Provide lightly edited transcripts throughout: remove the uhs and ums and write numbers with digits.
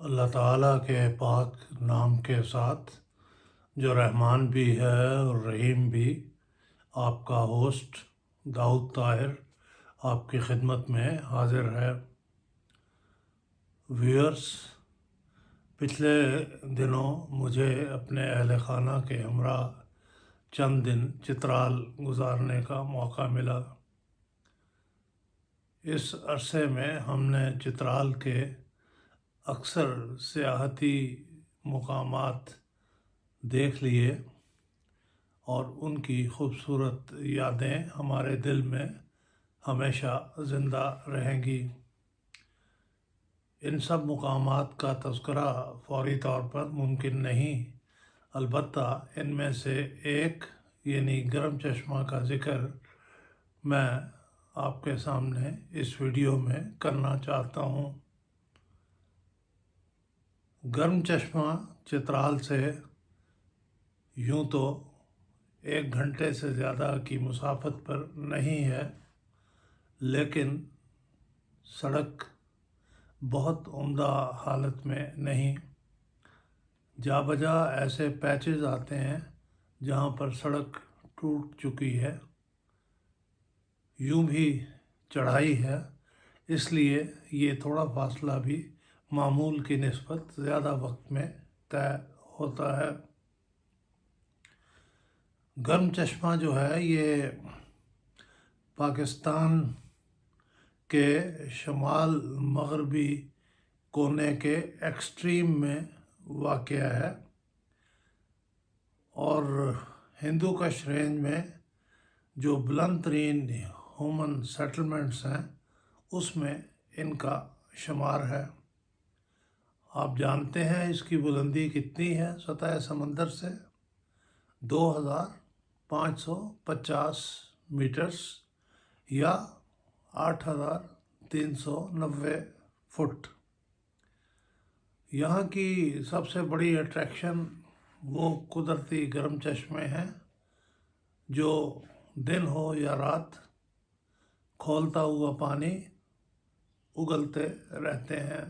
اللہ تعالیٰ کے پاک نام کے ساتھ جو رحمان بھی ہے اور رحیم بھی، آپ کا ہوسٹ داؤد طاہر آپ کی خدمت میں حاضر ہے۔ ویورز، پچھلے دنوں مجھے اپنے اہل خانہ کے ہمراہ چند دن چترال گزارنے کا موقع ملا۔ اس عرصے میں ہم نے چترال کے اکثر سیاحتی مقامات دیکھ لیے اور ان کی خوبصورت یادیں ہمارے دل میں ہمیشہ زندہ رہیں گی۔ ان سب مقامات کا تذکرہ فوری طور پر ممکن نہیں، البتہ ان میں سے ایک یعنی گرم چشمہ کا ذکر میں آپ کے سامنے اس ویڈیو میں کرنا چاہتا ہوں۔ گرم چشمہ چترال سے یوں تو 1 گھنٹے سے زیادہ کی مسافت پر نہیں ہے، لیکن سڑک بہت عمدہ حالت میں نہیں۔ جا بجا ایسے پیچز آتے ہیں جہاں پر سڑک ٹوٹ چکی ہے، یوں بھی چڑھائی ہے، اس لیے یہ تھوڑا فاصلہ بھی معمول کی نسبت زیادہ وقت میں طے ہوتا ہے۔ گرم چشمہ جو ہے یہ پاکستان کے شمال مغربی کونے کے ایکسٹریم میں واقع ہے اور ہندوکش رینج میں جو بلند ترین ہیومن سیٹلمنٹس ہیں اس میں ان کا شمار ہے۔ آپ جانتے ہیں اس کی بلندی کتنی ہے سطح سمندر سے؟ 2550 میٹرز یا 8390 فٹ۔ یہاں کی سب سے بڑی اٹریکشن وہ قدرتی گرم چشمے ہیں جو دن ہو یا رات کھولتا ہوا پانی اگلتے رہتے ہیں۔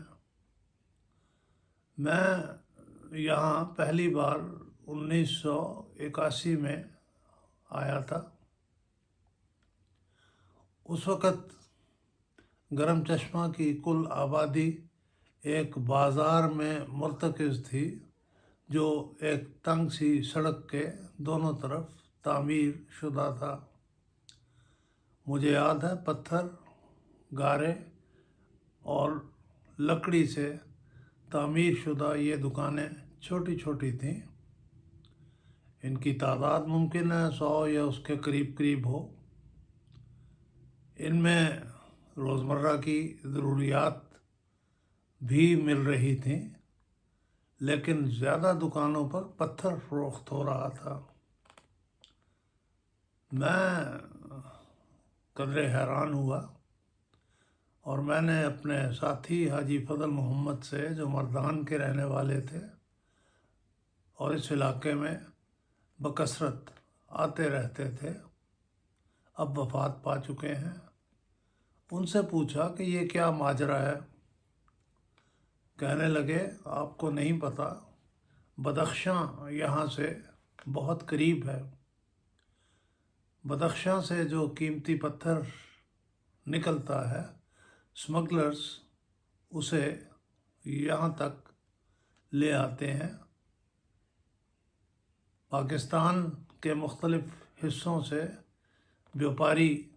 میں یہاں پہلی بار 1981 میں آیا تھا۔ اس وقت گرم چشمہ کی کل آبادی ایک بازار میں مرتکز تھی جو ایک تنگ سی سڑک کے دونوں طرف تعمیر شدہ تھا۔ مجھے یاد ہے پتھر، گارے اور لکڑی سے تعمیر شدہ یہ دکانیں چھوٹی چھوٹی تھیں۔ ان کی تعداد ممکن ہے 100 یا اس کے قریب قریب ہو۔ ان میں روزمرہ کی ضروریات بھی مل رہی تھیں، لیکن زیادہ دکانوں پر پتھر فروخت ہو رہا تھا۔ میں قدرے حیران ہوا اور میں نے اپنے ساتھی حاجی فضل محمد سے، جو مردان کے رہنے والے تھے اور اس علاقے میں بکثرت آتے رہتے تھے، اب وفات پا چکے ہیں، ان سے پوچھا کہ یہ کیا ماجرا ہے؟ کہنے لگے آپ کو نہیں پتہ، بدخشاں یہاں سے بہت قریب ہے۔ بدخشاں سے جو قیمتی پتھر نکلتا ہے، اسمگلرز اسے یہاں تک لے آتے ہیں۔ پاکستان کے مختلف حصوں سے بیوپاری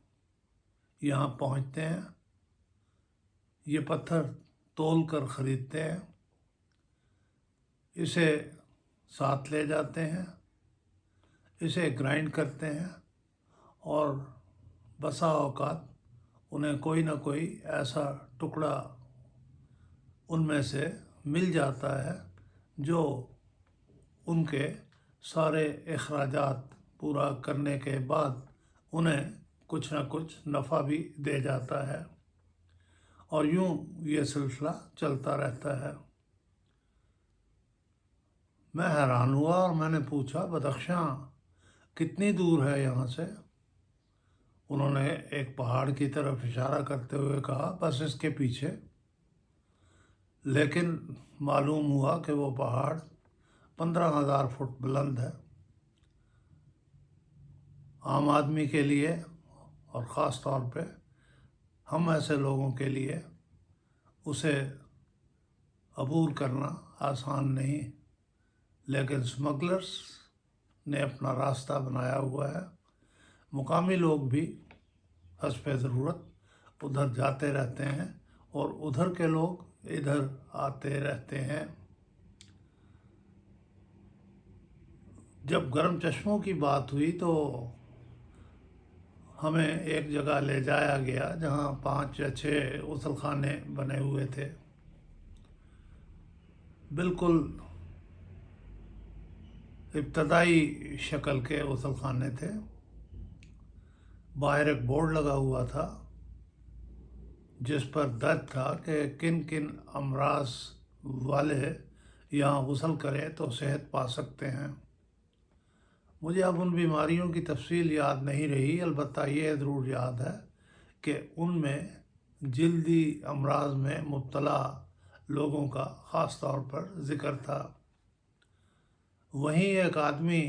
یہاں پہنچتے ہیں، یہ پتھر تول کر خریدتے ہیں، اسے ساتھ لے جاتے ہیں، اسے گرائنڈ کرتے ہیں اور بسا اوقات انہیں کوئی نہ کوئی ایسا ٹکڑا ان میں سے مل جاتا ہے جو ان کے سارے اخراجات پورا کرنے کے بعد انہیں کچھ نہ کچھ نفع بھی دے جاتا ہے، اور یوں یہ سلسلہ چلتا رہتا ہے۔ میں حیران ہوا اور میں نے پوچھا بدخشاں کتنی دور ہے یہاں سے؟ انہوں نے ایک پہاڑ کی طرف اشارہ کرتے ہوئے کہا بس اس کے پیچھے۔ لیکن معلوم ہوا کہ وہ پہاڑ 15,000 فٹ بلند ہے۔ عام آدمی کے لیے اور خاص طور پہ ہم ایسے لوگوں کے لیے اسے عبور کرنا آسان نہیں، لیکن اسمگلرس نے اپنا راستہ بنایا ہوا ہے۔ مقامی لوگ بھی حسب ضرورت ادھر جاتے رہتے ہیں اور ادھر کے لوگ ادھر آتے رہتے ہیں۔ جب گرم چشموں کی بات ہوئی تو ہمیں ایک جگہ لے جایا گیا جہاں 5 یا 6 غسل خانے بنے ہوئے تھے، بالکل ابتدائی شکل کے غسل خانے تھے۔ باہر ایک بورڈ لگا ہوا تھا جس پر درج تھا کہ کن کن امراض والے یہاں غسل کریں تو صحت پا سکتے ہیں۔ مجھے اب ان بیماریوں کی تفصیل یاد نہیں رہی، البتہ یہ ضرور یاد ہے کہ ان میں جلدی امراض میں مبتلا لوگوں کا خاص طور پر ذکر تھا۔ وہیں ایک آدمی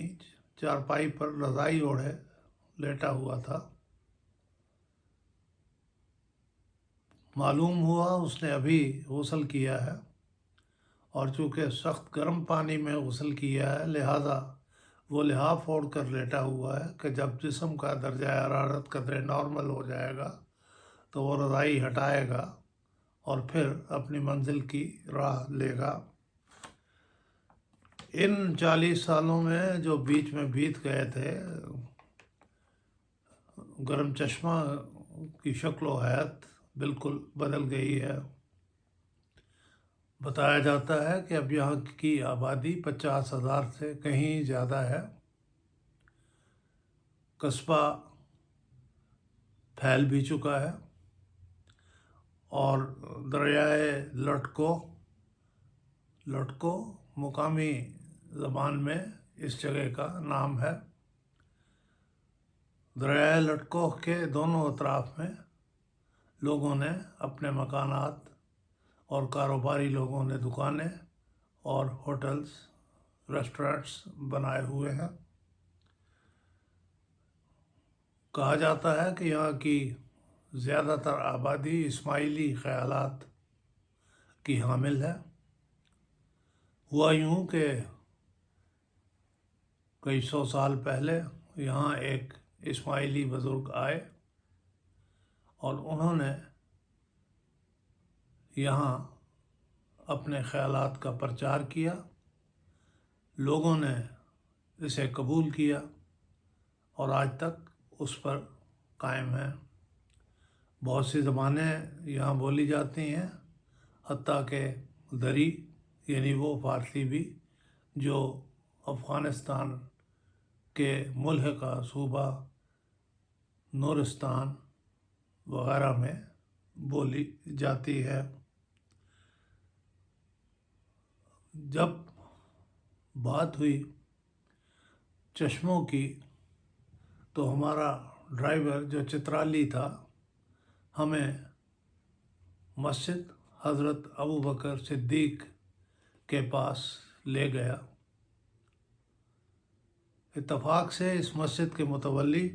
چارپائی پر رضائی اوڑھے لیٹا ہوا تھا۔ معلوم ہوا اس نے ابھی غسل کیا ہے، اور چونکہ سخت گرم پانی میں غسل کیا ہے لہذا وہ لحاف اوڑھ کر لیٹا ہوا ہے کہ جب جسم کا درجہ حرارت قدرے نارمل ہو جائے گا تو وہ رضائی ہٹائے گا اور پھر اپنی منزل کی راہ لے گا۔ ان 40 سالوں میں جو بیچ میں بیت گئے تھے، گرم چشمہ کی شکل و حیت بالکل بدل گئی ہے۔ بتایا جاتا ہے کہ اب یہاں کی آبادی 50,000 سے کہیں زیادہ ہے۔ قصبہ پھیل بھی چکا ہے، اور دریائے لٹکو مقامی زبان میں اس جگہ کا نام ہے۔ دریائے لٹکو کے دونوں اطراف میں لوگوں نے اپنے مکانات اور کاروباری لوگوں نے دکانیں اور ہوٹلز، ریسٹورنٹس بنائے ہوئے ہیں۔ کہا جاتا ہے کہ یہاں کی زیادہ تر آبادی اسماعیلی خیالات کی حامل ہے۔ ہوا یوں کہ کئی 100 سال پہلے یہاں ایک اسماعیلی بزرگ آئے اور انہوں نے یہاں اپنے خیالات کا پرچار کیا، لوگوں نے اسے قبول کیا اور آج تک اس پر قائم ہیں۔ بہت سی زبانیں یہاں بولی جاتی ہیں، حتیٰ کہ دری یعنی وہ فارسی بھی جو افغانستان کے ملحقہ صوبہ نورستان وغیرہ میں بولی جاتی ہے۔ جب بات ہوئی چشموں کی تو ہمارا ڈرائیور جو چترالی تھا ہمیں مسجد حضرت ابوبکر صدیق کے پاس لے گیا۔ اتفاق سے اس مسجد کے متولی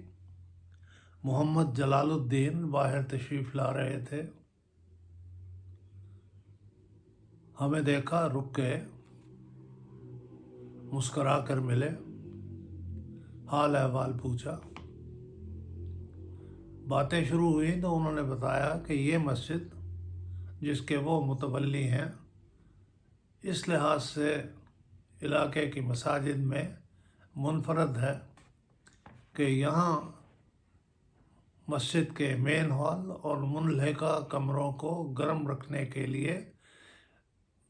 محمد جلال الدین باہر تشریف لا رہے تھے۔ ہمیں دیکھا، رک گئے، مسکرا کر ملے، حال احوال پوچھا۔ باتیں شروع ہوئیں تو انہوں نے بتایا کہ یہ مسجد جس کے وہ متولی ہیں، اس لحاظ سے علاقے کی مساجد میں منفرد ہے کہ یہاں مسجد کے مین ہال اور منلحقہ کمروں کو گرم رکھنے کے لیے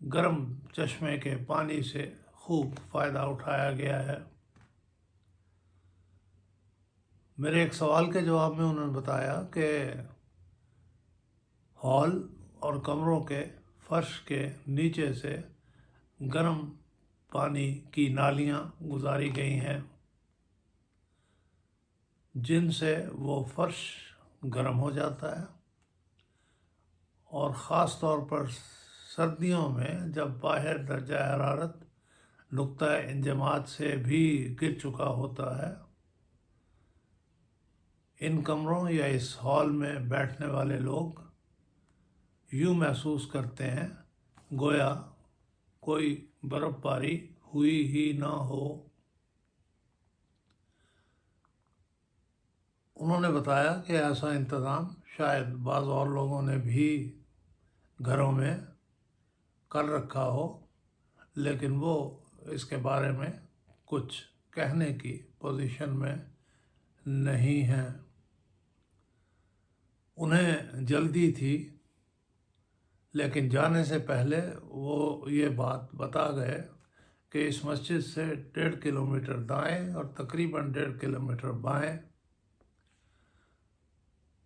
گرم چشمے کے پانی سے خوب فائدہ اٹھایا گیا ہے۔ میرے ایک سوال کے جواب میں انہوں نے بتایا کہ ہال اور کمروں کے فرش کے نیچے سے گرم پانی کی نالیاں گزاری گئی ہیں جن سے وہ فرش گرم ہو جاتا ہے، اور خاص طور پر سردیوں میں جب باہر درجہ حرارت نقطہ انجماد سے بھی گر چکا ہوتا ہے، ان کمروں یا اس ہال میں بیٹھنے والے لوگ یوں محسوس کرتے ہیں گویا کوئی برف باری ہوئی ہی نہ ہو۔ انہوں نے بتایا کہ ایسا انتظام شاید بعض اور لوگوں نے بھی گھروں میں کر رکھا ہو، لیکن وہ اس کے بارے میں کچھ کہنے کی پوزیشن میں نہیں ہیں۔ انہیں جلدی تھی، لیکن جانے سے پہلے وہ یہ بات بتا گئے کہ اس مسجد سے 1.5 کلومیٹر دائیں اور تقریباً 1.5 کلومیٹر بائیں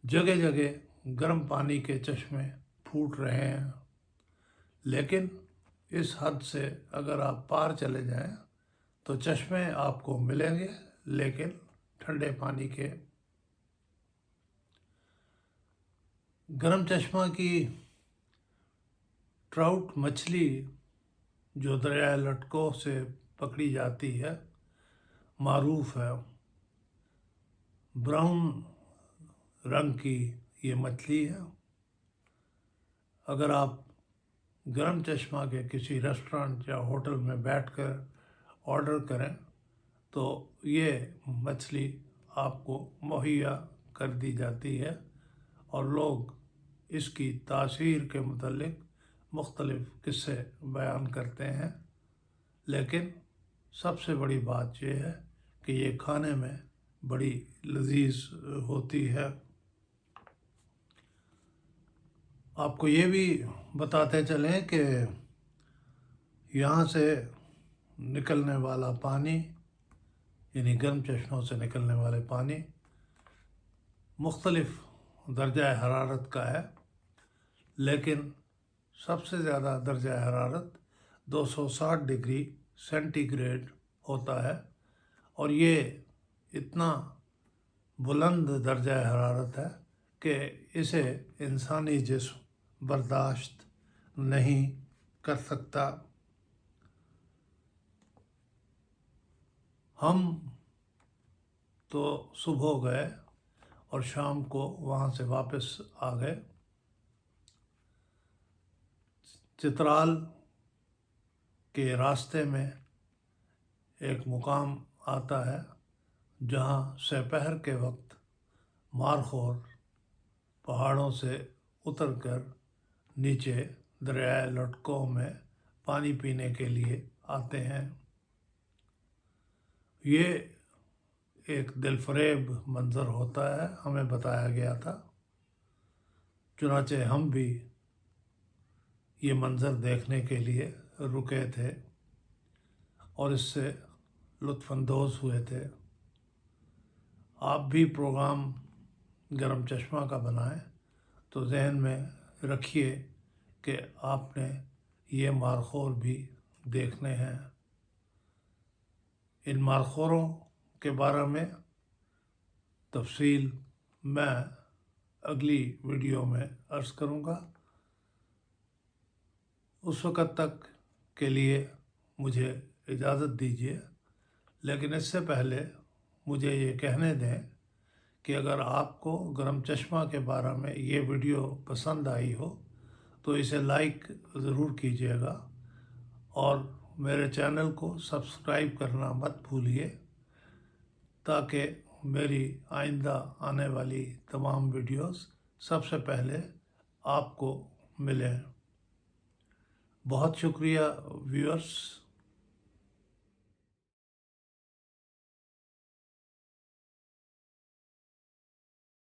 جگہ جگہ گرم پانی کے چشمے پھوٹ رہے ہیں، لیکن اس حد سے اگر آپ پار چلے جائیں تو چشمے آپ کو ملیں گے، لیکن ٹھنڈے پانی کے۔ گرم چشمہ کی ٹراؤٹ مچھلی جو دریائے لٹکو سے پکڑی جاتی ہے معروف ہے۔ براؤن رنگ کی یہ مچھلی ہے۔ اگر آپ گرم چشمہ کے کسی ریسٹورانٹ یا ہوٹل میں بیٹھ کر آرڈر کریں تو یہ مچھلی آپ کو مہیا کر دی جاتی ہے، اور لوگ اس کی تاثیر کے متعلق مختلف قصے بیان کرتے ہیں، لیکن سب سے بڑی بات یہ ہے کہ یہ کھانے میں بڑی لذیذ ہوتی ہے۔ آپ کو یہ بھی بتاتے چلیں کہ یہاں سے نکلنے والا پانی، یعنی گرم چشموں سے نکلنے والے پانی مختلف درجہ حرارت کا ہے، لیکن سب سے زیادہ درجہ حرارت 260 ڈگری سینٹی گریڈ ہوتا ہے، اور یہ اتنا بلند درجہ حرارت ہے کہ اسے انسانی جسم برداشت نہیں کر سکتا۔ ہم تو صبح گئے اور شام کو وہاں سے واپس آ گئے۔ چترال کے راستے میں ایک مقام آتا ہے جہاں سپہر کے وقت مارخور پہاڑوں سے اتر کر نیچے دریائے لٹکو میں پانی پینے کے لیے آتے ہیں۔ یہ ایک دل فریب منظر ہوتا ہے، ہمیں بتایا گیا تھا، چنانچہ ہم بھی یہ منظر دیکھنے کے لیے رکے تھے اور اس سے لطف اندوز ہوئے تھے۔ آپ بھی پروگرام گرم چشمہ کا بنائیں تو ذہن میں رکھیے کہ آپ نے یہ مارخور بھی دیکھنے ہیں۔ ان مارخوروں کے بارے میں تفصیل میں اگلی ویڈیو میں عرض کروں گا۔ اس وقت تک کے لیے مجھے اجازت دیجیے، لیکن اس سے پہلے مجھے یہ کہنے دیں کہ اگر آپ کو گرم چشمہ کے بارے میں یہ ویڈیو پسند آئی ہو تو اسے لائک ضرور کیجیے گا، اور میرے چینل کو سبسکرائب کرنا مت بھولیے تاکہ میری آئندہ آنے والی تمام ویڈیوز سب سے پہلے آپ کو ملیں۔ بہت شکریہ ویورز۔